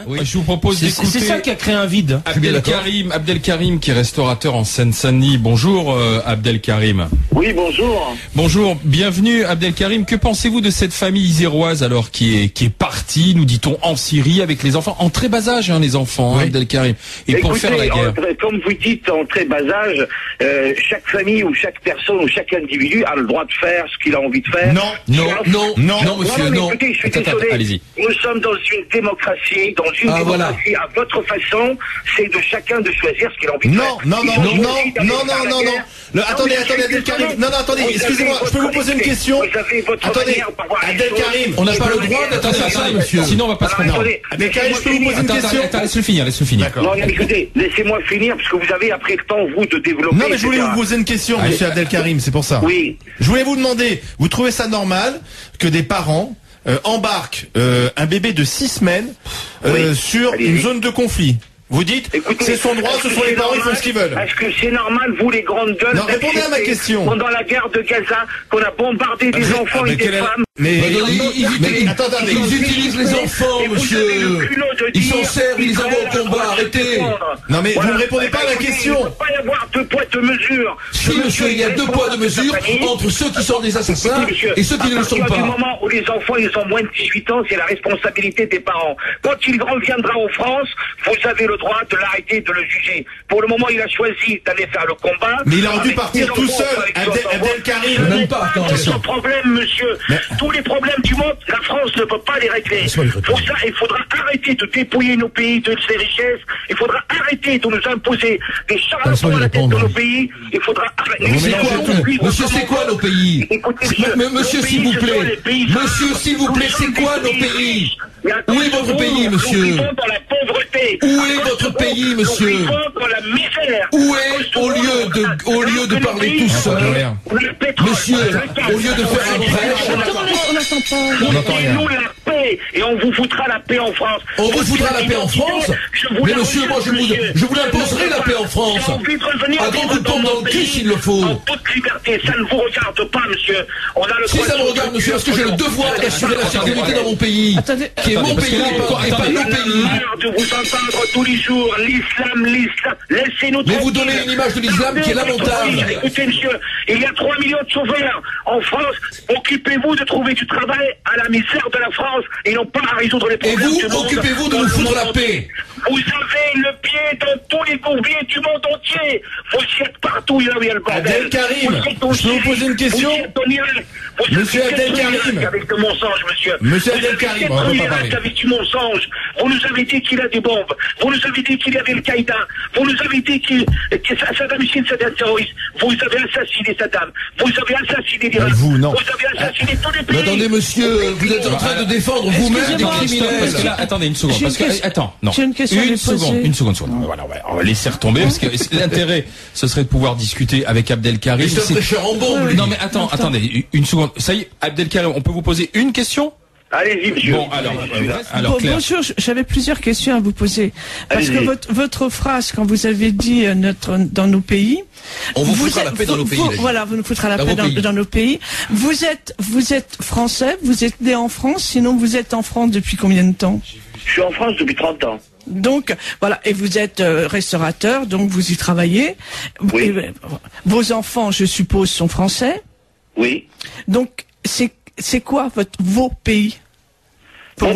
Oui. Je vous propose d'écouter. C'est ça qui a créé un vide. Abdelkarim, qui est restaurateur en Seine-Saint-Denis. Bonjour, Abdelkarim. Oui, bonjour. Bonjour, bienvenue, Abdelkarim. Que pensez-vous de cette famille iséroise, alors, qui est partie, nous dit-on, en Syrie, avec les enfants, en très bas âge, hein, les enfants, oui. Abdelkarim, et écoutez, pour faire la guerre. Comme vous dites, en très bas âge, chaque famille ou chaque personne ou chaque individu a le droit de faire ce qu'il a envie de faire. Non, monsieur, non. Écoutez, je suis désolé. Allez-y. Nous sommes dans une démocratie, démocratie à votre façon, c'est de chacun de choisir ce qu'il a envie de faire. Non. Attendez, Abdelkarim. Non, attendez, excusez-moi, je peux vous poser une question? Attendez, Abdelkarim, on n'a pas le droit d'être à ça, monsieur. Sinon, on va pas se prendre. Abdelkarim, je peux vous poser une question? Attends, laisse-le finir. Non, écoutez, laissez-moi finir, parce que vous avez après le temps, vous, de développer. Non, mais je voulais vous poser une question, monsieur Abdelkarim, c'est pour ça. Oui. Je voulais vous demander, vous trouvez ça normal que des parents embarquent un bébé de 6 semaines sur une zone de conflit? Vous dites, c'est son droit, ce sont les parents, ils font ce qu'ils veulent. Est-ce que c'est normal, vous les grandes gueules, non, répondez à ma question. Pendant la guerre de Gaza, qu'on a bombardé des enfants et des femmes? Attendez, ils utilisent les enfants, monsieur. Ils s'en servent, ils les envoient au combat, arrêtez. Non mais vous ne répondez pas à la question. Il ne peut pas y avoir deux poids, deux mesures. Si, monsieur, il y a deux poids, deux mesures entre ceux qui sont des assassins et ceux qui ne le sont pas. Du moment où les enfants, ils ont moins de 18 ans, c'est la responsabilité des parents. Quand il reviendra en France, vous avez le droit de l'arrêter, de le juger. Pour le moment, il a choisi d'aller faire le combat. Mais il aurait dû partir tout seul, Abdelkarim. Même pas, attends. C'est un problème, monsieur. Tous les problèmes du monde, la France ne peut pas les régler. Pour ça, il faudra arrêter de dépouiller nos pays de ses richesses. Il faudra arrêter de nous imposer des charlatans à la tête de nos pays. Il faudra arrêter. Monsieur, c'est quoi nos pays? Monsieur, s'il vous plaît. Monsieur, s'il vous plaît, c'est quoi nos pays? Où est votre pays, monsieur? Nous vivons dans la pauvreté. Où est votre pays, monsieur? Nous vivons dans la misère. Où est, au lieu de parler tout seul, monsieur, au lieu de faire un prêche, on n'entend pas. Nous la paix, et on vous foutra la paix en France. On vous foutra la paix en France? Mais monsieur, moi je vous imposerai la paix en France. À grand coup de pompe dans le cul s'il le faut. En toute liberté, ça ne vous regarde pas, monsieur. On a le si ça me regarde, monsieur, parce que j'ai le devoir d'assurer la sécurité dans mon pays, qui est mon pays et pas nos pays. De vous entendre tous les jours, l'islam. Laissez-nous. Mais vous donnez une image de l'islam qui est lamentable. Écoutez, monsieur, il y a 3 millions de chauffeurs en France. Occupez-vous de trouver du travail à la misère de la France et non pas à résoudre les problèmes du monde. Et vous, occupez-vous de nous foutre la paix. Vous avez le pied dans tous les bourbiers du monde entier. Vous y êtes partout, il y a le bordel. Abdelkarim, je peux vous poser une question? Monsieur Abdelkarim. Avec le mensonge, monsieur. Monsieur Abdelkarim, on va pas parler. Avec du mensonge. Vous nous avez dit qu'il a des bombes. Vous nous avez dit qu'il y avait le Qaïda. Vous nous avez dit que Saddam Hussein c'est un terroriste. Vous avez assassiné Saddam. Vous avez assassiné l'Irak. Vous, non. Vous avez assassiné tous les pays. Mais attendez, monsieur, vous êtes en train de défendre vous-même des criminels. Parce que là, attendez une seconde. Parce que, attends, non. J'ai une question Une seconde. Voilà, on va laisser retomber parce que l'intérêt, ce serait de pouvoir discuter avec Abdelkarim. Mais c'est un prêcheur en bombe. Non, mais attendez, une seconde. Ça y est, Abdelkarim, on peut vous poser une question? Allez-y, monsieur. Bon, alors Claire. Bonjour, j'avais plusieurs questions à vous poser. Parce que votre phrase, quand vous avez dit dans nos pays. On vous foutra la paix dans nos pays. Voilà, vous nous foutrez la paix dans nos pays. Vous êtes français, vous êtes né en France, sinon vous êtes en France depuis combien de temps? Je suis en France depuis 30 ans. Donc, voilà, et vous êtes restaurateur, donc vous y travaillez. Oui. Vos enfants, je suppose, sont français. Oui. Donc, c'est quoi vos pays? Nos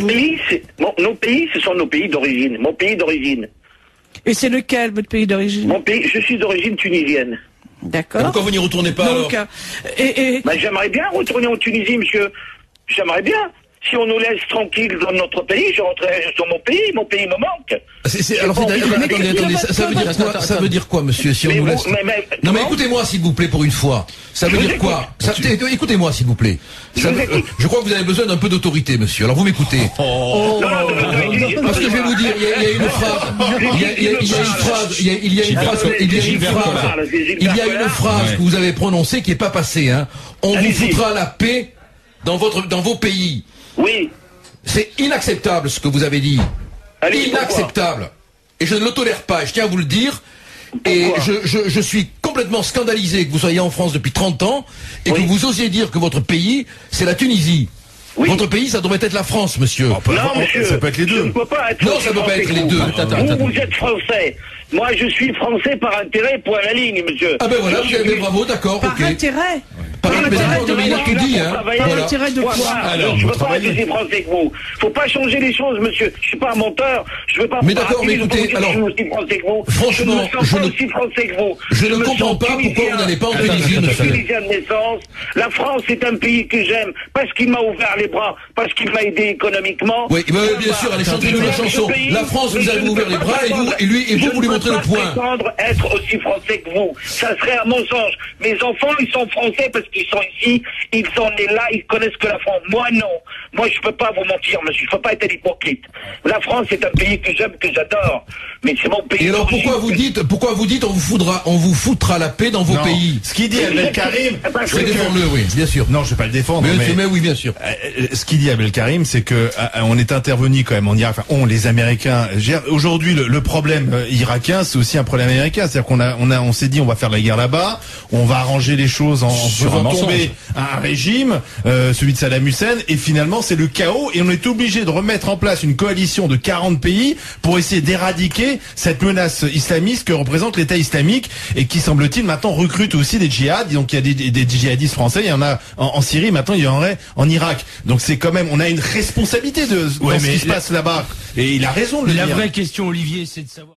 pays, ce sont nos pays d'origine. Mon pays d'origine. Et c'est lequel, votre pays d'origine? Mon pays, je suis d'origine tunisienne. D'accord. Pourquoi vous n'y retournez pas donc, alors? J'aimerais bien retourner en Tunisie, monsieur. J'aimerais bien. Si on nous laisse tranquilles dans notre pays, je rentrerai sur mon pays me manque. Attendez, ça veut dire quoi, monsieur, si on nous laisse... Non mais écoutez-moi s'il vous plaît pour une fois. Ça veut dire quoi? Écoutez-moi s'il vous plaît. Je crois que vous avez besoin d'un peu d'autorité, monsieur. Alors vous m'écoutez. Parce que je vais vous dire, il y a une phrase que vous avez prononcée qui n'est pas passée, hein. On vous foutra la paix dans vos pays. Oui. C'est inacceptable ce que vous avez dit. Inacceptable. Et je ne le tolère pas, et je tiens à vous le dire. Et je suis complètement scandalisé que vous soyez en France depuis 30 ans et que vous osiez dire que votre pays, c'est la Tunisie. Oui. Votre pays, ça devrait être la France, monsieur. Non, monsieur. Ça peut être les deux. Je ne peux pas être non, ça ne peut pas être les deux. Vous êtes français. Moi, je suis français par intérêt, point à la ligne, monsieur. Ah ben voilà, vous avez bravo, d'accord, par intérêt. Par intérêt de il a tout dit, hein. Par intérêt de quoi? Alors, je ne veux pas être aussi français que vous. Faut pas changer les choses, monsieur. Je suis pas un menteur. Je veux pas. Mais d'accord, mais écoutez, alors, franchement, je ne suis français que vous. Je ne comprends pas pourquoi vous n'allez pas en Tunisie, monsieur. Tunisien de naissance. La France est un pays que j'aime parce qu'il m'a ouvert les bras, parce qu'il m'a aidé économiquement. Oui, bien sûr, allez chanter la chanson. La France vous a ouvert les bras et vous lui montrez le point. Prétendre être aussi français que vous, ça serait un mensonge. Mes enfants, ils sont français parce qu'ils sont ici, ils sont nés là, ils connaissent que la France. Moi, non. Moi, je peux pas vous mentir, monsieur. Je peux pas être un hypocrite. La France est un pays que j'aime, que j'adore. Mais c'est mon pays. Et alors, pourquoi vous dites, on vous foutra la paix dans vos pays? Ce qu'il dit Abdelkarim, c'est défendre-le, oui, bien sûr. Non, je vais pas le défendre. Mais oui, bien sûr. Ce qu'il dit Abdelkarim, c'est que on est intervenu quand même en Irak. Enfin, les Américains. Aujourd'hui, le problème irakien, c'est aussi un problème américain. C'est-à-dire on s'est dit, on va faire la guerre là-bas, on va arranger les choses en faisant tomber un régime, celui de Saddam Hussein, et finalement c'est le chaos. Et on est obligé de remettre en place une coalition de 40 pays pour essayer d'éradiquer cette menace islamiste que représente l'État islamique et qui, semble-t-il, maintenant recrute aussi des djihad. Donc il y a des djihadistes français, il y en a en Syrie, maintenant il y en aurait en Irak. Donc c'est quand même, on a une responsabilité dans ce qui se passe là-bas. Et il a raison de le dire. La vraie question, Olivier, c'est de savoir...